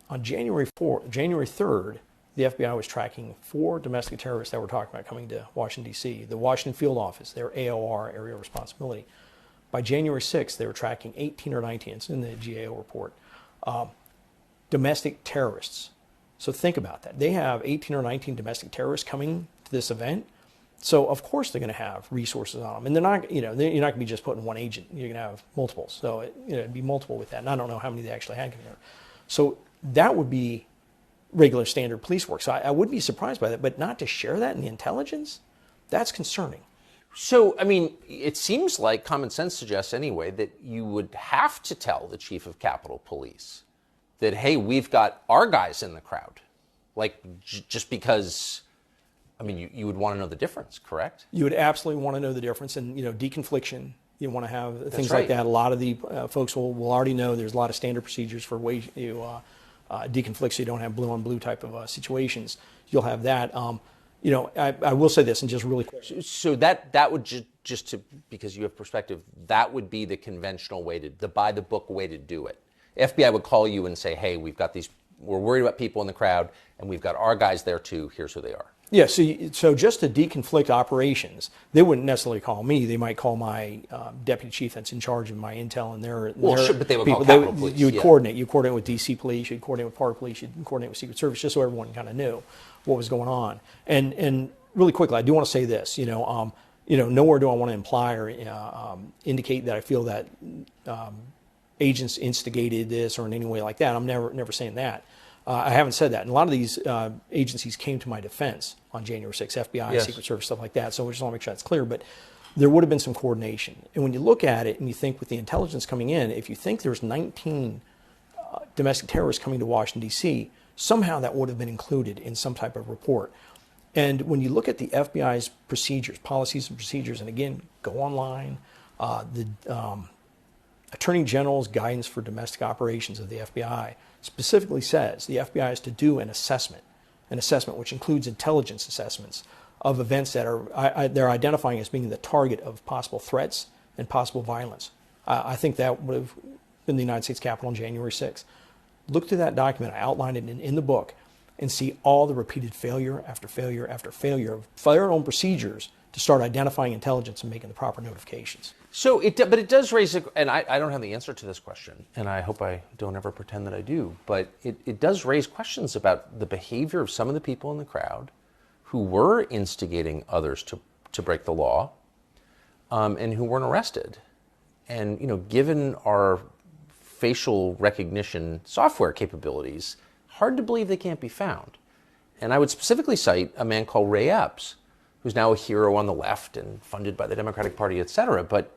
on January 3rd, the FBI was tracking 4 domestic terrorists that were talking about coming to Washington, D.C. The Washington Field Office, their AOR, Area of Responsibility. By January 6th, they were tracking 18 or 19, it's in the GAO report, domestic terrorists. So think about that. They have 18 or 19 domestic terrorists coming to this event. So of course they're going to have resources on them, and they're not, you're not going to be just putting one agent. You're going to have multiples. So it'd be multiple with that. And I don't know how many they actually had coming here. So that would be regular standard police work. So I wouldn't be surprised by that, but not to share that in the intelligence, that's concerning. So, I mean, it seems like common sense suggests anyway that you would have to tell the chief of Capitol Police that, hey, we've got our guys in the crowd. Like, just because, I mean, you would want to know the difference, correct? You would absolutely want to know the difference. And, deconfliction, you want to have things right. like that. A lot of the folks will already know there's a lot of standard procedures for ways you deconflict, so you don't have blue on blue type of situations. You'll have that. I will say this, and just really quick. So that would just to, because you have perspective, that would be the conventional way the by the book way to do it. FBI would call you and say, hey, we're worried about people in the crowd, and we've got our guys there too. Here's who they are. Yeah, so just to deconflict operations, they wouldn't necessarily call me. They might call my deputy chief that's in charge of my intel and their sure, but they would people. call Capitol Police. You would coordinate. You coordinate with DC Police. You'd coordinate with Park Police. You'd coordinate with Secret Service, just so everyone kind of knew what was going on. And really quickly, I do want to say this. Nowhere do I want to imply or indicate that I feel that agents instigated this or in any way like that. I'm never saying that. I haven't said that. And a lot of these agencies came to my defense on January 6th, FBI, yes. Secret Service, stuff like that. So we just want to make sure that's clear. But there would have been some coordination. And when you look at it and you think with the intelligence coming in, if you think there's 19 domestic terrorists coming to Washington, D.C., somehow that would have been included in some type of report. And when you look at the FBI's procedures, policies and procedures, and again, go online, the Attorney General's guidance for domestic operations of the FBI specifically says the FBI is to do an assessment which includes intelligence assessments of events that they're identifying as being the target of possible threats and possible violence. I think that would have been the United States Capitol on January 6th. Look through that document. I outlined it in the book, and see all the repeated failure after failure after failure of their own procedures to start identifying intelligence and making the proper notifications. So, but it does raise, and I don't have the answer to this question, and I hope I don't ever pretend that I do, but it does raise questions about the behavior of some of the people in the crowd who were instigating others to break the law, and who weren't arrested. And, given our facial recognition software capabilities, hard to believe they can't be found. And I would specifically cite a man called Ray Epps, who's now a hero on the left and funded by the Democratic Party, et cetera. But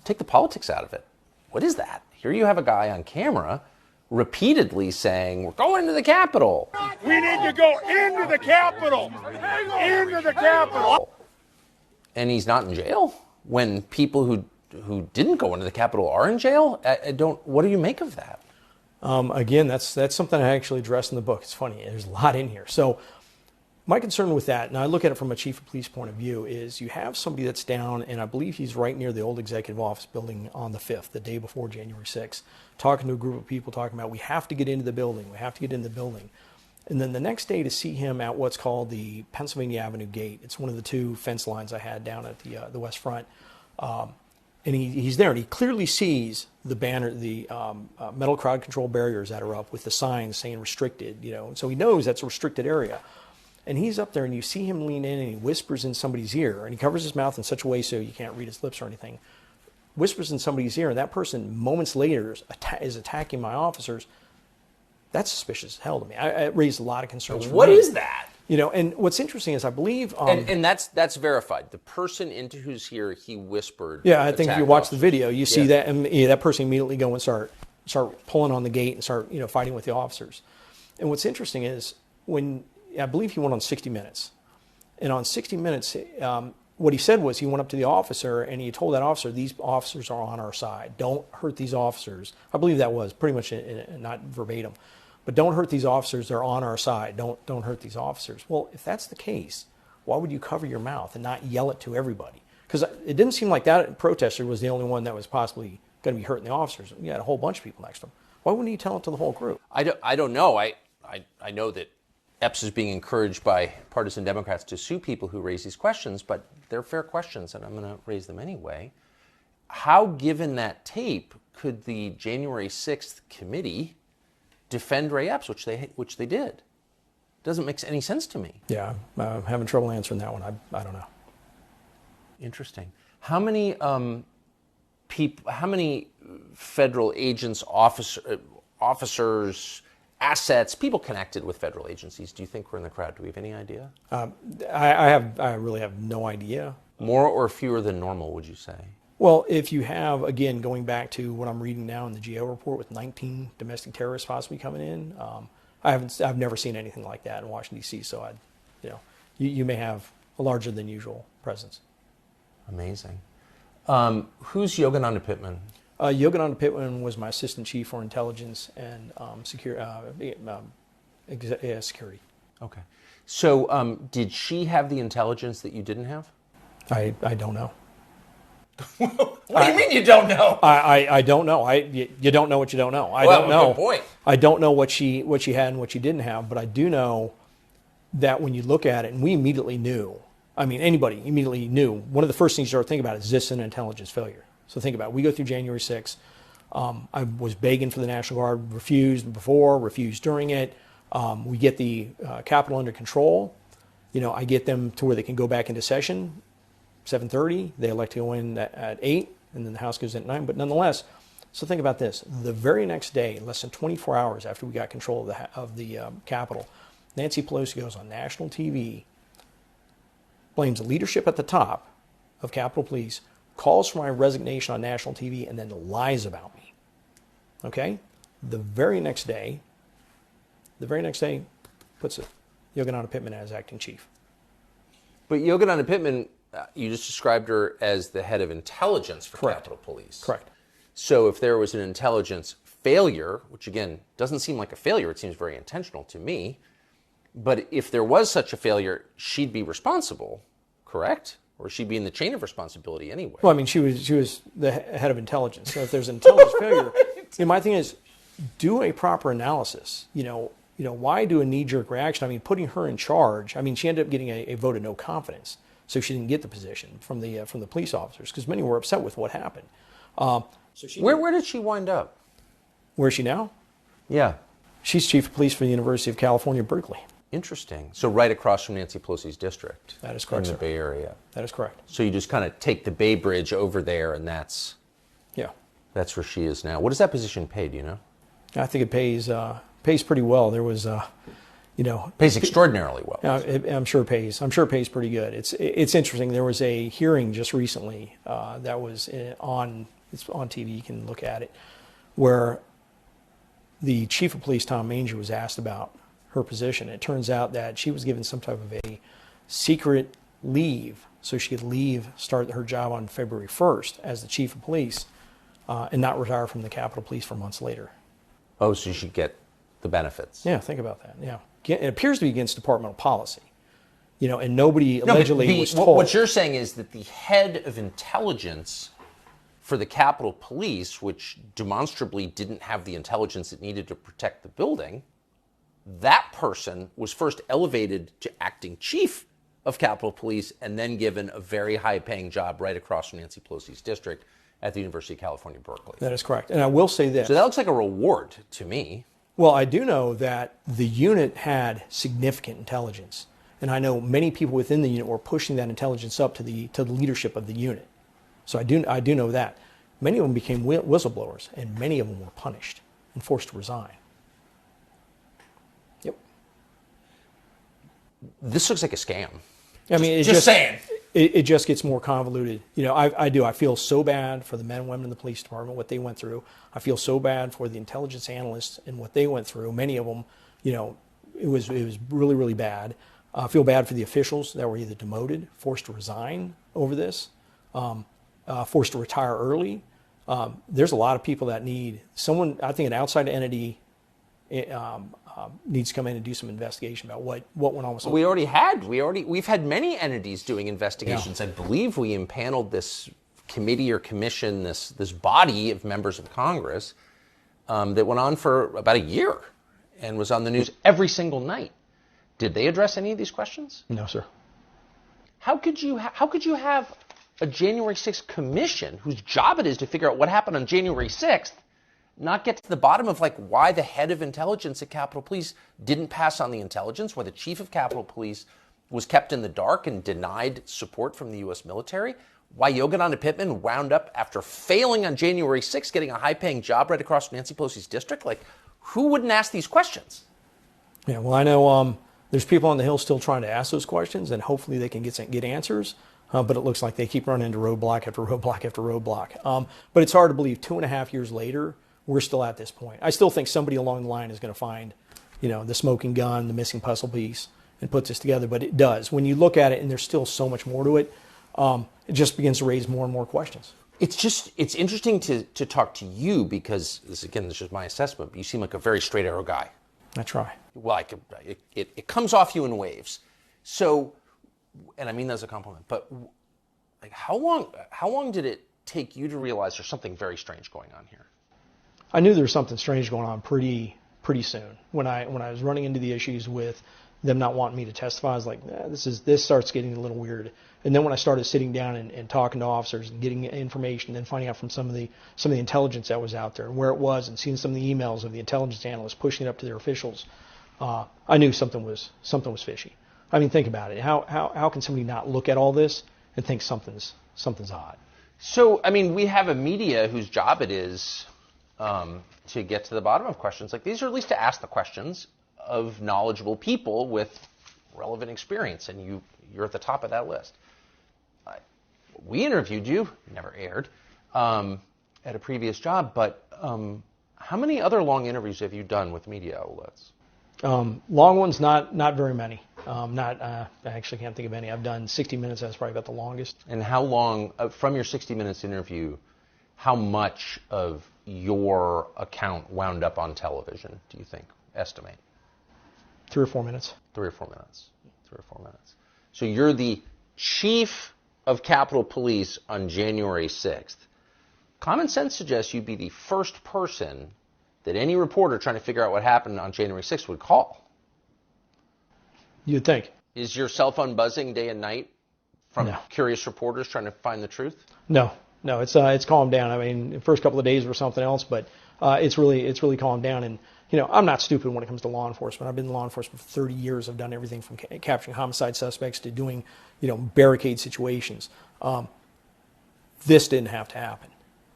take the politics out of it. What is that? Here you have a guy on camera repeatedly saying, we're going to the Capitol. We need to go into the Capitol. Into the Capitol. And he's not in jail when people who didn't go into the Capitol are in jail? What do you make of that? Again, that's something I actually addressed in the book. It's funny. There's a lot in here. So my concern with that, and I look at it from a chief of police point of view, is you have somebody that's down, and I believe he's right near the old executive office building on the 5th, the day before January 6th, talking to a group of people, talking about, we have to get into the building. We have to get in the building. And then the next day to see him at what's called the Pennsylvania Avenue Gate. It's one of the two fence lines I had down at the West Front. And he's there, and he clearly sees the banner, the metal crowd control barriers that are up with the signs saying restricted, so he knows that's a restricted area. And he's up there, and you see him lean in, and he whispers in somebody's ear, and he covers his mouth in such a way so you can't read his lips or anything. Whispers in somebody's ear, and that person moments later is attacking my officers. That's suspicious as hell to me. It raised a lot of concerns. What is that? And what's interesting is I believe... and that's verified. The person into whose ear he whispered... Yeah, I think if you watch the video, you see that, and that person immediately go and start pulling on the gate and start, fighting with the officers. And what's interesting is I believe he went on 60 Minutes. And on 60 Minutes, what he said was he went up to the officer and he told that officer, these officers are on our side. Don't hurt these officers. I believe that was pretty much not verbatim. But don't hurt these officers. They're on our side. Don't hurt these officers. Well, if that's the case, why would you cover your mouth and not yell it to everybody? Because it didn't seem like that protester was the only one that was possibly going to be hurting the officers. You had a whole bunch of people next to him. Why wouldn't you tell it to the whole group? I don't know. I know that Epps is being encouraged by partisan Democrats to sue people who raise these questions, but they're fair questions, and I'm going to raise them anyway. How, given that tape, could the January 6th committee defend Ray Epps, which they did? Doesn't make any sense to me. Yeah, I'm having trouble answering that one. I don't know. Interesting. How many how many federal agents, officers, assets, people connected with federal agencies do you think were in the crowd? Do we have any idea? I really have no idea. More or fewer than normal, would you say? Well, if you have, again, going back to what I'm reading now in the GAO report with 19 domestic terrorists possibly coming in, I've never seen anything like that in Washington, D.C., so you may have a larger than usual presence. Amazing. Who's Yogananda Pittman? Yogananda Pittman was my assistant chief for intelligence and security. Okay. So did she have the intelligence that you didn't have? I don't know. What do you mean you don't know? I don't know. You don't know what you don't know. I don't know. Good point. I don't know what she had and what she didn't have, but I do know that when you look at it, and we immediately knew. I mean, anybody immediately knew. One of the first things you start thinking about is this an intelligence failure? So think about it. We go through January 6th. I was begging for the National Guard, refused before, refused during it. We get the Capitol under control. I get them to where they can go back into session. 7:30, they elect to go in at 8, and then the House goes in at 9. But nonetheless, so think about this. The very next day, less than 24 hours after we got control of the Capitol, Nancy Pelosi goes on national TV, blames the leadership at the top of Capitol Police, calls for my resignation on national TV, and then lies about me. Okay? The very next day, puts Yogananda Pittman as acting chief. But Yogananda Pittman, you just described her as the head of intelligence for Capitol Police. Correct. So if there was an intelligence failure, which again doesn't seem like a failure, it seems very intentional to me, but if there was such a failure, she'd be responsible, correct? Or she'd be in the chain of responsibility anyway. Well, I mean, she was the head of intelligence. So if there's an intelligence failure, my thing is, do a proper analysis. Why do a knee-jerk reaction? I mean, putting her in charge. I mean, she ended up getting a vote of no confidence, so she didn't get the position from the police officers because many were upset with what happened. Where did she wind up? Where is she now? Yeah. She's chief of police for the University of California, Berkeley. Interesting. So right across from Nancy Pelosi's district. That is correct, in the sir. Bay Area. That is correct. So you just kind of take the Bay Bridge over there, and that's where she is now. What does that position pay? Do you know? I think it pays pretty well. There was, pays extraordinarily well. I'm sure it pays. I'm sure it pays pretty good. It's interesting. There was a hearing just recently that was on TV. You can look at it, where the chief of police, Tom Manger, was asked about her position. It turns out that she was given some type of a secret leave so she could start her job on February 1st as the chief of police and not retire from the Capitol Police for months later. Oh, so you should get the benefits. Yeah, think about that. Yeah. It appears to be against departmental policy. And nobody allegedly was told. What you're saying is that the head of intelligence for the Capitol Police, which demonstrably didn't have the intelligence it needed to protect the building, that person was first elevated to acting chief of Capitol Police and then given a very high-paying job right across from Nancy Pelosi's district at the University of California, Berkeley. That is correct. And I will say this. So that looks like a reward to me. Well, I do know that the unit had significant intelligence. And I know many people within the unit were pushing that intelligence up to the leadership of the unit. So I do know that. Many of them became whistleblowers, and many of them were punished and forced to resign. Yep. This looks like a scam. I mean, just saying. It just gets more convoluted. I feel so bad for the men and women in the police department, what they went through. I feel so bad for the intelligence analysts and what they went through. Many of them, it was really, really bad. I feel bad for the officials that were either demoted, forced to resign over this, forced to retire early. There's a lot of people that need someone. I think an outside entity needs to come in and do some investigation about what went on with. We've had many entities doing investigations. Yeah. I believe we impaneled this committee or commission, this body of members of Congress that went on for about a year and was on the news every single night. Did they address any of these questions? No, sir. How could you have a January 6th commission whose job it is to figure out what happened on January 6th, not get to the bottom of why the head of intelligence at Capitol Police didn't pass on the intelligence, why the chief of Capitol Police was kept in the dark and denied support from the U.S. military, why Yogananda Pittman wound up, after failing on January 6th, getting a high-paying job right across from Nancy Pelosi's district? Who wouldn't ask these questions? Yeah, well, I know there's people on the Hill still trying to ask those questions, and hopefully they can get answers. But it looks like they keep running into roadblock after roadblock after roadblock. But it's hard to believe 2.5 years later, we're still at this point. I still think somebody along the line is going to find, the smoking gun, the missing puzzle piece, and put this together. But it does. When you look at it, and there's still so much more to it, it just begins to raise more and more questions. It's interesting to talk to you because, this is my assessment, but you seem like a very straight arrow guy. I try. Well, it comes off you in waves. So, and I mean that as a compliment, but how long did it take you to realize there's something very strange going on here? I knew there was something strange going on pretty soon. When I was running into the issues with them not wanting me to testify, I was like, this starts getting a little weird. And then when I started sitting down and talking to officers and getting information and finding out from some of the intelligence that was out there and where it was, and seeing some of the emails of the intelligence analysts pushing it up to their officials, I knew something was fishy. I mean, think about it. How can somebody not look at all this and think something's odd? So, I mean, we have a media whose job it is to get to the bottom of questions like these, or at least to ask the questions of knowledgeable people with relevant experience, and you're at the top of that list. We interviewed you, never aired, at a previous job, but how many other long interviews have you done with media outlets? Long ones, not very many. I actually can't think of any. I've done 60 Minutes. That's probably about the longest. And how long, from your 60 Minutes interview, how much of your account wound up on television, do you think? Estimate. 3 or 4 minutes. 3 or 4 minutes. 3 or 4 minutes. So you're the chief of Capitol Police on January 6th. Common sense suggests you'd be the first person that any reporter trying to figure out what happened on January 6th would call. You'd think. Is your cell phone buzzing day and night from No. curious reporters trying to find the truth? No, it's calmed down. I mean, the first couple of days were something else, but it's really calmed down. And I'm not stupid when it comes to law enforcement. I've been in law enforcement for 30 years. I've done everything from capturing homicide suspects to doing barricade situations. This didn't have to happen.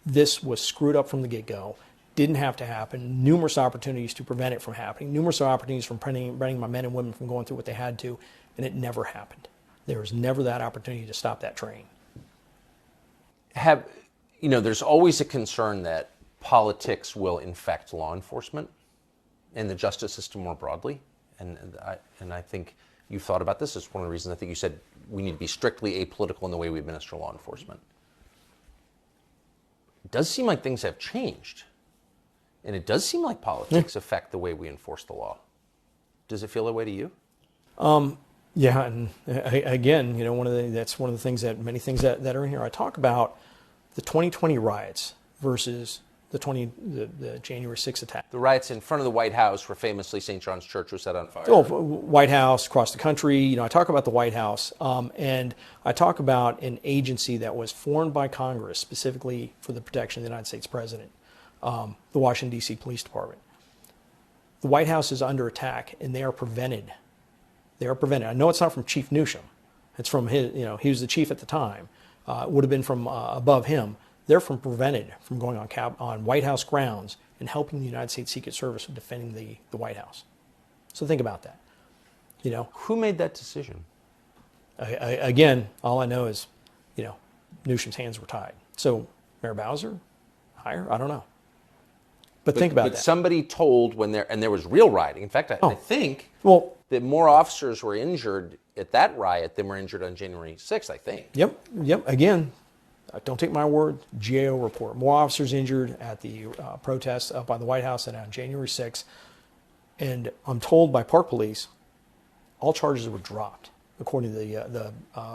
This was screwed up from the get-go. Didn't have to happen. Numerous opportunities to prevent it from happening. Numerous opportunities from preventing my men and women from going through what they had to, and it never happened. There was never that opportunity to stop that train. There's always a concern that politics will infect law enforcement and the justice system more broadly. And I think you've thought about this. It's one of the reasons I think you said we need to be strictly apolitical in the way we administer law enforcement. It does seem like things have changed. And it does seem like politics affect the way we enforce the law. Does it feel that way to you? Yeah, and again, that's one of the things that many things that are in here. I talk about the 2020 riots versus the January 6th attack. The riots in front of the White House where famously St. John's Church was set on fire. Oh, White House, across the country. I talk about the White House, and I talk about an agency that was formed by Congress specifically for the protection of the United States President, the Washington, D.C. Police Department. The White House is under attack, and they are prevented. They are prevented. I know it's not from Chief Newsom. It's from his, he was the chief at the time. It would have been from above him. They're prevented from going on White House grounds and helping the United States Secret Service in defending the White House. So think about that. Who made that decision? Again, all I know is, Newsom's hands were tied. So Mayor Bowser, higher? I don't know. But think about that. Somebody told there was real rioting. In fact, I think that more officers were injured at that riot than were injured on January 6th, I think. Yep. Again, don't take my word, GAO report. More officers injured at the protests up by the White House than on January 6th. And I'm told by Park Police, all charges were dropped, according to the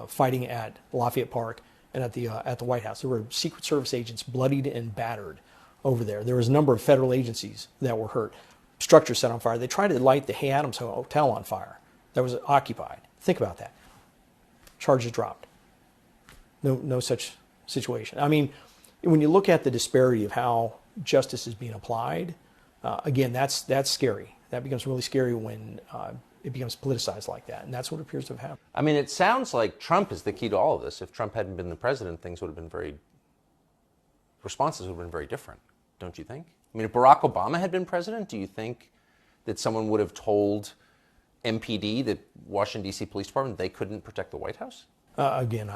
fighting at Lafayette Park and at the White House. There were Secret Service agents bloodied and battered over there. There was a number of federal agencies that were hurt. Structures set on fire. They tried to light the Hay Adams Hotel on fire. That was occupied. Think about that. Charges dropped. No such situation. I mean, when you look at the disparity of how justice is being applied, again, that's scary. That becomes really scary when it becomes politicized like that, and that's what appears to have happened. I mean, it sounds like Trump is the key to all of this. If Trump hadn't been the president, responses would have been very different, don't you think? I mean, if Barack Obama had been president, do you think that someone would have told MPD, the Washington, D.C. Police Department, they couldn't protect the White House? Again,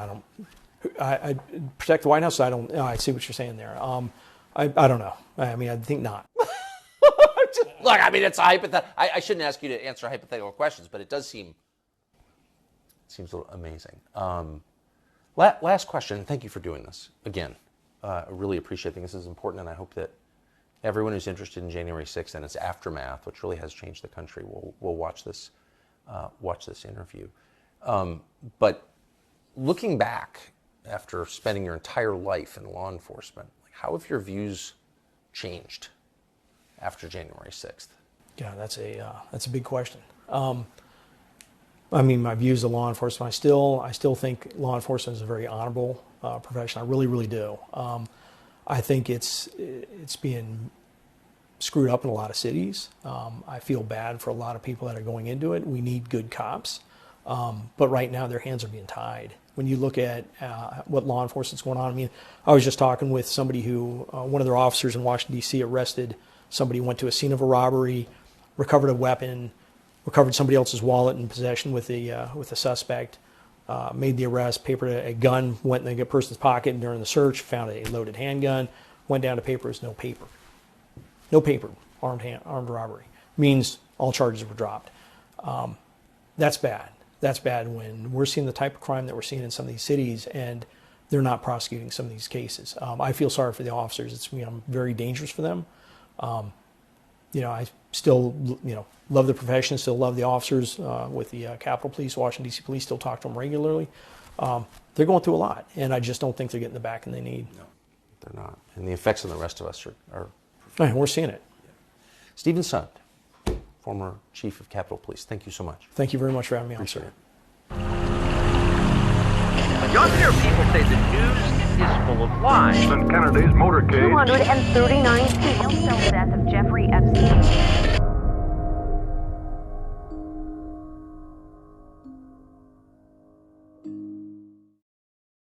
I protect the White House. I see what you're saying there. I don't know. I mean, I think not. Look, I mean, it's a hypothetical. I shouldn't ask you to answer hypothetical questions, but it seems a little amazing. Last question. Thank you for doing this again. I really appreciate it. I think this is important, and I hope that everyone who's interested in January 6th and its aftermath, which really has changed the country, will watch this interview. But looking back after spending your entire life in law enforcement, how have your views changed after January 6th? Yeah, that's a big question. I mean, my views of law enforcement, I still think law enforcement is a very honorable profession. I really, really do. I think it's being screwed up in a lot of cities. I feel bad for a lot of people that are going into it. We need good cops. But right now their hands are being tied. When you look at what law enforcement's going on, I mean, I was just talking with somebody who, one of their officers in Washington, D.C. arrested somebody, went to a scene of a robbery, recovered a weapon, recovered somebody else's wallet in possession with the suspect, made the arrest, papered a gun, went in the person's pocket, and during the search found a loaded handgun, went down to papers, no paper. No paper, armed robbery. Means all charges were dropped. That's bad. That's bad when we're seeing the type of crime that we're seeing in some of these cities and they're not prosecuting some of these cases. I feel sorry for the officers. It's very dangerous for them. I still love the profession, still love the officers with the Capitol Police, Washington, D.C. Police, still talk to them regularly. They're going through a lot, and I just don't think they're getting the backing they need. No, they're not. And the effects on the rest of us are And we're seeing it. Stephen Sund, former Chief of Capitol Police, thank you so much. Thank you very much for having me on, Appreciate sir. it. Younger people say the news is full of lies. Kennedy's motorcade. 239 people. The death of Jeffrey Epstein.